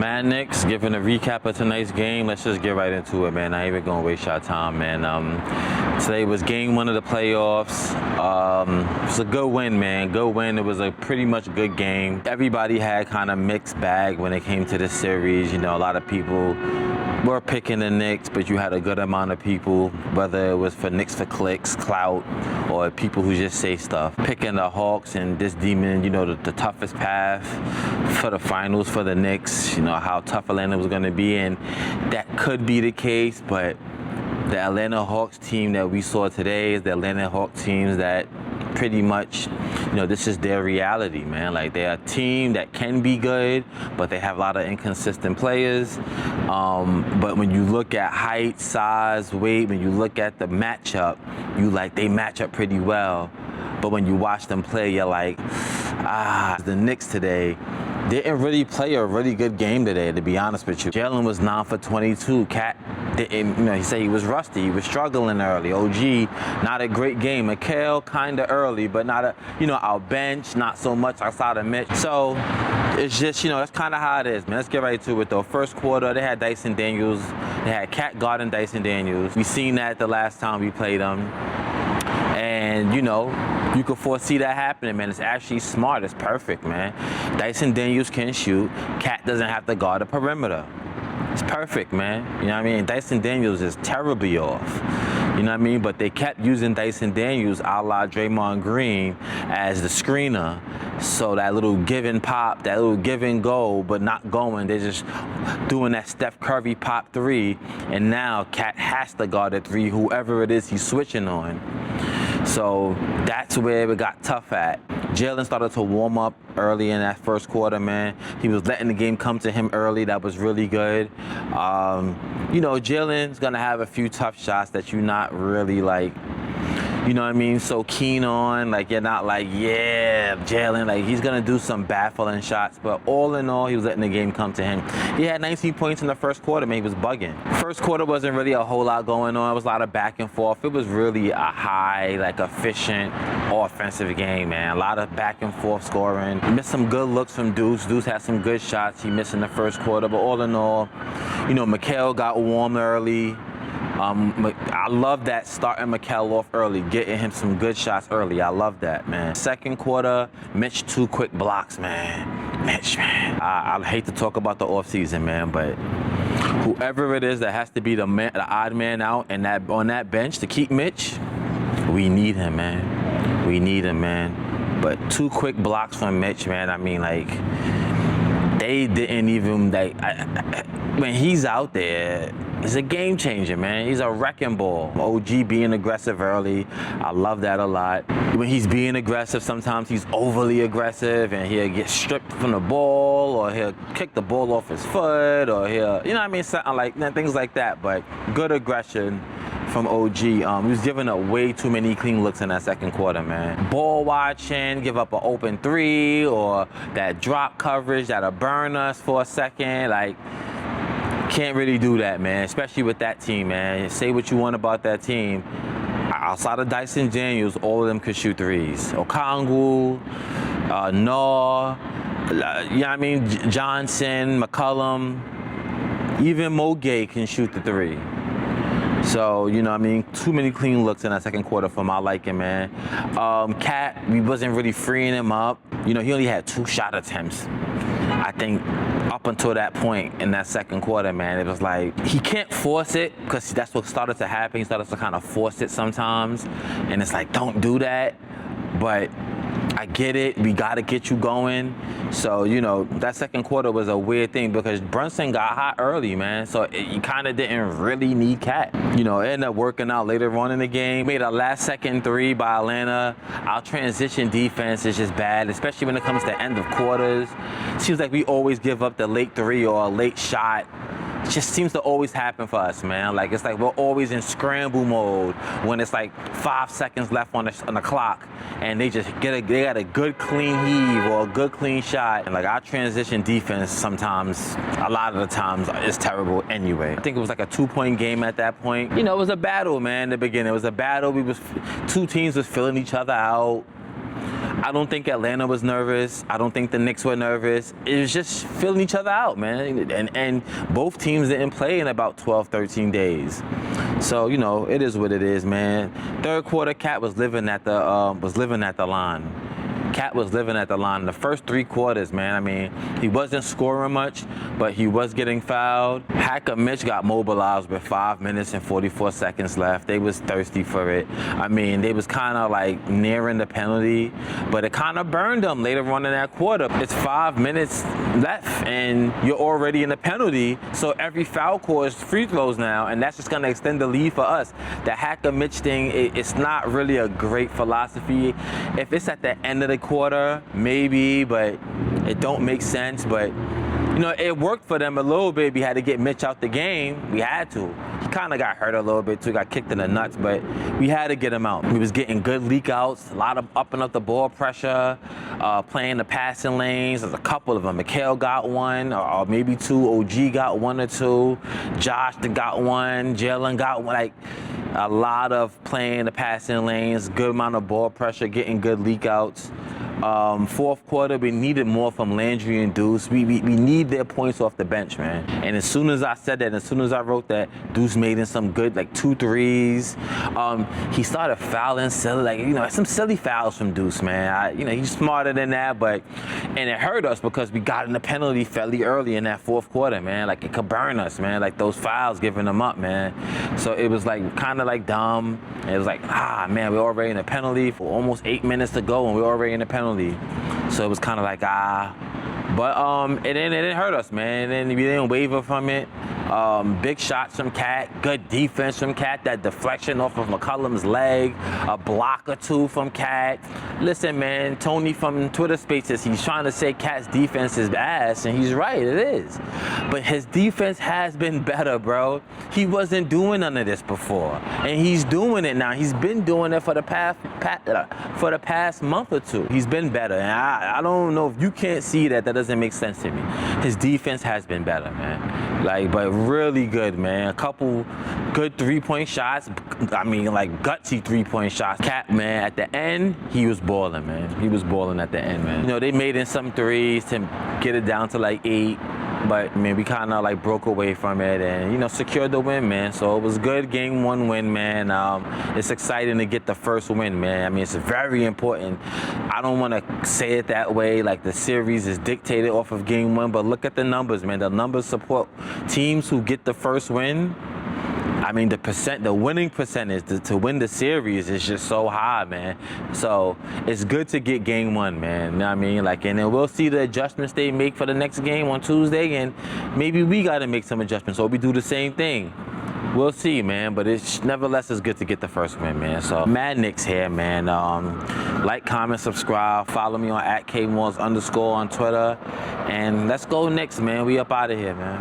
Man, Knicks, giving a recap of tonight's game. Let's just get right into it, man. I ain't even gonna waste your time, man. Today was game one of the playoffs. It was a good win, man. Good win. It was a pretty much good game. Everybody had kind of mixed bag when it came to this series. You know, a lot of people were picking the Knicks, but you had a good amount of people, whether it was for Knicks for clicks, clout, or people who just say stuff, picking the Hawks and this demon, you know, the toughest path for the finals for the Knicks, you know, how tough Atlanta was going to be, and that could be the case, but the Atlanta Hawks team that we saw today is the Atlanta Hawks teams that pretty much, you know, this is their reality, man. Like, they're a team that can be good, but they have a lot of inconsistent players. But when you look at height, size, weight, when you look at the matchup, they match up pretty well. But when you watch them play, you're like, the Knicks today didn't really play a really good game today, to be honest with you. Jalen was 9 for 22. Cat didn't, you know, he said he was rusty. He was struggling early. OG, not a great game. Mikal, kind of early, but not a, you know, our bench, not so much outside of Mitch. So it's just, you know, that's kind of how it is, man. Let's get right to it, though. First quarter, they had Dyson Daniels. They had Cat guarding Dyson Daniels. We seen that the last time we played them. And, you know, you could foresee that happening, man. It's actually smart. It's perfect, man. Dyson Daniels can shoot. Cat doesn't have to guard the perimeter. It's perfect, man. You know what I mean? Dyson Daniels is terribly off. You know what I mean? But they kept using Dyson Daniels a la Draymond Green as the screener. So that little give and pop, that little give and go, but not going. They're just doing that Steph Curry pop three. And now Cat has to guard the three, whoever it is he's switching on. So that's where it got tough at. Jalen started to warm up early in that first quarter, man. He was letting the game come to him early. That was really good. You know, Jalen's going to have a few tough shots that you're not really like, you know what I mean, so keen on. Like, you're not like, yeah, Jalen. Like, he's going to do some baffling shots. But all in all, he was letting the game come to him. He had 19 points in the first quarter, man. He was bugging. First quarter wasn't really a whole lot going on. It was a lot of back and forth. It was really a high, like, efficient offensive game, man. A lot of back and forth scoring. He missed some good looks from Deuce. Deuce had some good shots he missed in the first quarter. But all in all, you know, Mikal got warm early. I love that, starting Mikal off early, getting him some good shots early. I love that, man. Second quarter, Mitch, 2 quick blocks, man. Mitch, man. I hate to talk about the offseason, man, but whoever it is that has to be the odd man out and that on that bench to keep Mitch, we need him, man. We need him, man. But 2 quick blocks from Mitch, man. I mean, like, they didn't even, like, when he's out there, he's a game changer, man. He's a wrecking ball. OG being aggressive early, I love that a lot. When he's being aggressive, sometimes he's overly aggressive and he'll get stripped from the ball, or he'll kick the ball off his foot, or he'll, you know what I mean, something like things like that. But good aggression from OG. He was giving up way too many clean looks in that second quarter, man. Ball watching, give up an open three, or that drop coverage that'll burn us for a second. Like, can't really do that, man, especially with that team, man. Say what you want about that team. Outside of Dyson Daniels, all of them could shoot threes. Okongwu, Naw, you know what I mean, Johnson, McCollum, even Mo Gay can shoot the three. So, you know what I mean, too many clean looks in that second quarter for my liking, man. Cat, we wasn't really freeing him up. You know, he only had 2 shot attempts, I think, up until that point in that second quarter, man. It was like, he can't force it, because that's what started to happen. He started to kind of force it sometimes. And it's like, don't do that. But I get it. We got to get you going. So, you know, that second quarter was a weird thing because Brunson got hot early, man. So you kind of didn't really need Cat. You know, it ended up working out later on in the game. Made a last-second three by Atlanta. Our transition defense is just bad, especially when it comes to end of quarters. Seems like we always give up the late three or a late shot. It just seems to always happen for us, man. Like, it's like we're always in scramble mode when it's like 5 seconds left on the clock, and they just they got a good clean heave or a good clean shot. And like, our transition defense sometimes, a lot of the times, is terrible anyway. I think it was like a 2-point game at that point. You know, it was a battle, man. In the beginning, it was a battle. Two teams was filling each other out. I don't think Atlanta was nervous. I don't think the Knicks were nervous. It was just filling each other out, man. And both teams didn't play in about 12, 13 days. So, you know, it is what it is, man. Third quarter, Cat was living at the line. Cat was living at the line. The first 3 quarters, man, I mean, he wasn't scoring much, but he was getting fouled. Hacker Mitch got mobilized with 5 minutes and 44 seconds left. They was thirsty for it. I mean, they was kind of like nearing the penalty, but it kind of burned them later on in that quarter. It's 5 minutes left, and you're already in the penalty, so every foul call is free throws now, and that's just going to extend the lead for us. The Hacker Mitch thing, it's not really a great philosophy. If it's at the end of the quarter, maybe, but it don't make sense. But you know, it worked for them a little bit. We had to get Mitch out the game. We had to. He kind of got hurt a little bit too, got kicked in the nuts, but we had to get him out. He was getting good leak outs, a lot of up and up the ball pressure, playing the passing lanes. There's a couple of them. Mikhail got one, or maybe 2. OG got 1 or 2. Josh got 1. Jalen got 1. Like, a lot of playing the passing lanes, good amount of ball pressure, getting good leak outs. Fourth quarter, we needed more from Landry and Deuce. We need their points off the bench, man. And as soon as I said that, as soon as I wrote that, Deuce made in some good, like 2 threes. He started fouling silly, like, you know, some silly fouls from Deuce, man. You know, he's smarter than that, and it hurt us because we got in the penalty fairly early in that fourth quarter, man. Like, it could burn us, man. Like, those fouls giving them up, man. So it was like kind of like dumb. It was like, man, we're already in a penalty for almost 8 minutes to go, and we're already in a penalty. So it was kind of like, but it didn't hurt us, man. And we didn't waver from it. Big shots from Cat, good defense from Cat, that deflection off of McCollum's leg, a block or 2 from Cat. Listen, man, Tony from Twitter Spaces, he's trying to say Cat's defense is ass, and he's right, it is. But his defense has been better, bro. He wasn't doing none of this before, and he's doing it now. He's been doing it for the past month or 2. He's been better, and I don't know if you can't see that. That doesn't make sense to me. His defense has been better, man. Like, but really good, man. A couple good 3-point shots. I mean, like, gutsy 3-point shots. Cat, man, at the end, he was balling, man. He was balling at the end, man. You know, they made in some threes to get it down to like 8. But, man, we kind of, like, broke away from it and, you know, secured the win, man. So it was good. Game 1 win, man. It's exciting to get the first win, man. I mean, it's very important. I don't want to say it that way, like the series is dictated off of Game 1, but look at the numbers, man. The numbers support teams who get the first win. I mean, the winning percentage to win the series is just so high, man. So it's good to get Game 1, man. You know what I mean? Like, and then we'll see the adjustments they make for the next game on Tuesday, and maybe we got to make some adjustments, or we do the same thing. We'll see, man, but nevertheless, it's good to get the first win, man. So, Mad Knicks here, man. Like, comment, subscribe. Follow me on @KMalls_ on Twitter. And let's go Knicks, man. We up out of here, man.